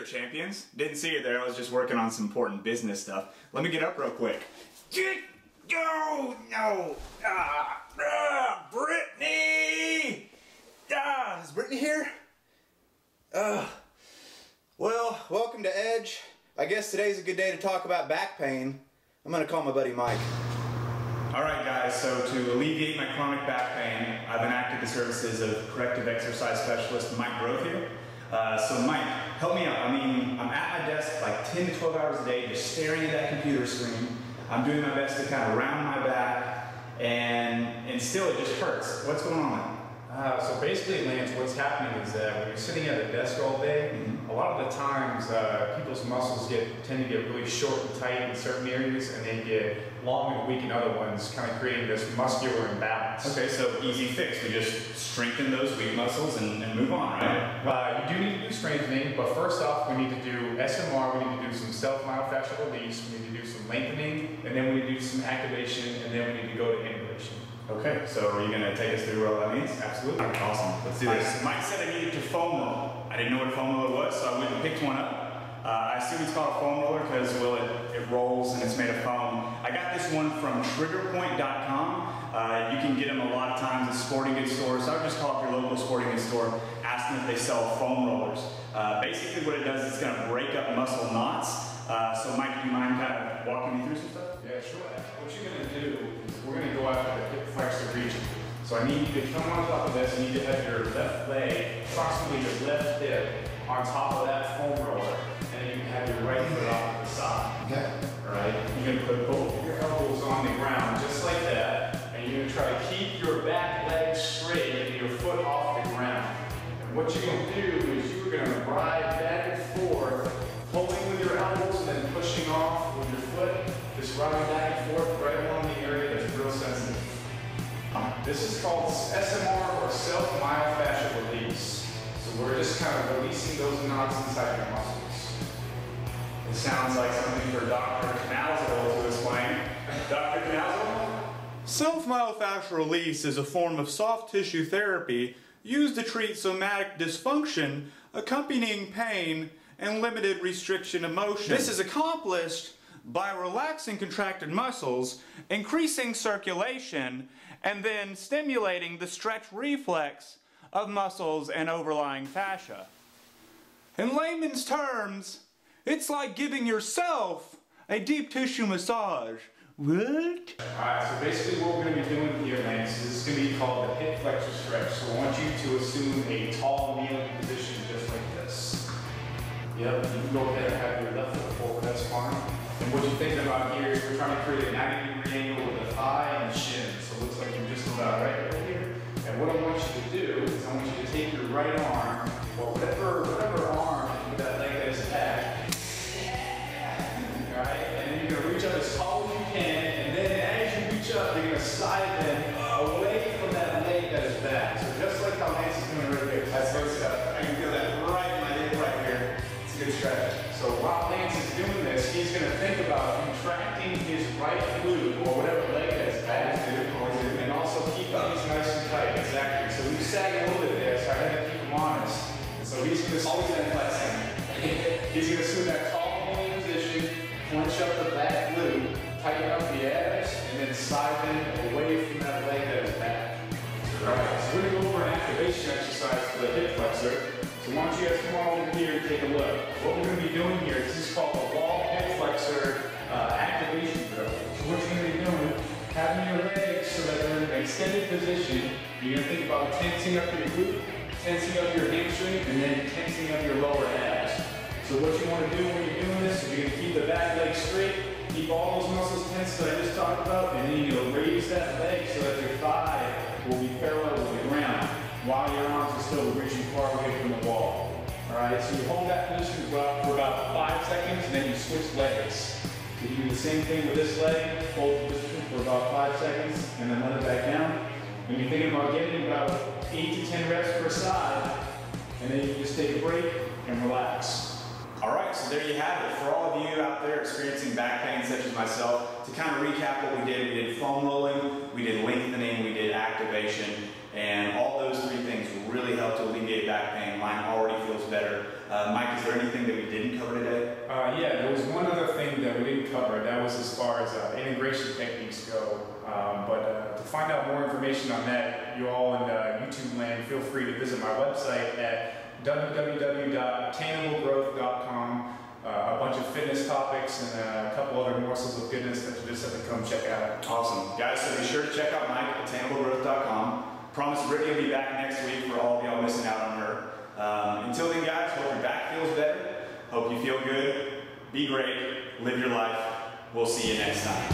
champions. Didn't see you there. I was just working on some important business stuff. Let me get up real quick. No! Brittany! Is Brittany here? Well, welcome to Edge. I guess today's a good day to talk about back pain. I'm gonna call my buddy Mike. Alright guys, so to alleviate my chronic back pain, I've enacted the services of Corrective Exercise Specialist Mike Groth here. So Mike, help me out. I mean, I'm at my desk like 10 to 12 hours a day just staring at that computer screen. I'm doing my best to kind of round my back, and still it just hurts. What's going on? So basically, Lance, what's happening is that when you're sitting at a desk all day, a lot of the times people's muscles tend to get really short and tight in certain areas, and they get long and weak in other ones, kind of creating this muscular imbalance. Okay, so easy fix. We just strengthen those weak muscles and move on, right? You do need to do strengthening, but first off, we need to do SMR, we need to do some self-myofascial release, we need to do some lengthening, and then we need to do some activation, and then we need to go to integration. Okay, so are you going to take us through what that means? Absolutely. Awesome. Let's do this. Mike said I needed to foam roll. I didn't know what a foam roller was, so I went and picked one up. I assume it's called a foam roller because, well, it rolls and it's made of foam. I got this one from triggerpoint.com. You can get them a lot of times at sporting goods stores. So I would just call up your local sporting goods store, ask them if they sell foam rollers. Basically what it does is it's going to break up muscle knots. So Mike, do you mind kind of walking me through some stuff? Yeah, sure. What you're going to do is we're going to go after the hip flexor region. So I need you to come on top of this. You need to have your left leg, approximately your left hip, on top of that foam roller. And then you can have your right foot off to the side. Okay. Alright? You're going to put both of your elbows on the ground, just like that. And you're going to try to keep your back leg straight and your foot off the ground. And what you're going to do is you're going to ride back and forth, pulling with your elbows and then pushing off with your foot. Just riding back and forth right along the area that's real sensitive. This is called SMR, or self-myofascial release. So we're just kind of releasing those knots inside your muscles. It sounds like something for Dr. Knauzel to explain. Dr. Knauzel? Self-myofascial release is a form of soft tissue therapy used to treat somatic dysfunction accompanying pain and limited restriction of motion. This is accomplished by relaxing contracted muscles, increasing circulation, and then stimulating the stretch reflex of muscles and overlying fascia. In layman's terms, it's like giving yourself a deep tissue massage. What? Alright, so basically what we're going to be doing here, Lance, is going to be called the hip flexor stretch. So I want you to assume a tall kneeling position just like this. Yep, you can go ahead and have your left foot forward, that's fine. And what you're thinking about here is we're trying to create a 90-degree angle with the thigh and the shin. So it looks like you're just about right here. And what I want you to do is I want you to take your right arm, or whatever arm with that leg that is attached. Alright, and then you're going to reach up as tall as you can, and then as you reach up, you're going to slide them away from that leg that is back. So just like how Lance is doing right here. That's good stuff. I can feel that right in my hip right here. It's a good stretch. So while Lance is doing this, he's going to think about contracting his right glute, or whatever leg that is back, and also keep these nice and tight. Exactly. So we sag a little bit there, so I had to keep him honest. And so he's going to always been flexing. He's going to assume that tall kneeling position, clench up the back glute, tighten up the abs, and then slide them away from that leg that is back. Alright, so we're going to go over an activation exercise for the hip flexor. So why don't you guys come on over here and take a look. What we're going to be doing here, this is called the wall hip flexor activation drill. So what you're going to be doing, having your legs so that they're in an extended position, you're going to think about tensing up your glute, tensing up your hamstring, and then tensing up your lower abs. So what you want to do when you're doing this is you're going to keep the back leg straight, keep all those muscles tense that I just talked about, and then you'll raise that leg so that your thigh will be parallel with the ground, while your arms are still reaching far away from the wall. Alright, so you hold that position for about 5 seconds, and then you switch legs. You do the same thing with this leg, hold the position for about 5 seconds, and then let it back down. When you're thinking about getting about 8 to 10 reps per side, and then you just take a break and relax. Alright, so so there you have it. For all of you out there experiencing back pain such as myself, to kind of recap what we did foam rolling, we did lengthening, we did activation, and all those three things really helped to alleviate back pain. Mine already feels better. Mike, is there anything that we didn't cover today? Yeah, there was one other thing that we didn't cover. That was as far as integration techniques go. But to find out more information on that, you all in YouTube land, feel free to visit my website at www.attainablegrowth.com. A bunch of fitness topics and a couple other morsels of goodness that you just have to come check out. Awesome. Guys, so be sure to check out Mike at attainablegrowth.com. Promise Brittany will be back next week for all of y'all missing out on her. Until then, guys, hope your back feels better. Hope you feel good. Be great. Live your life. We'll see you next time.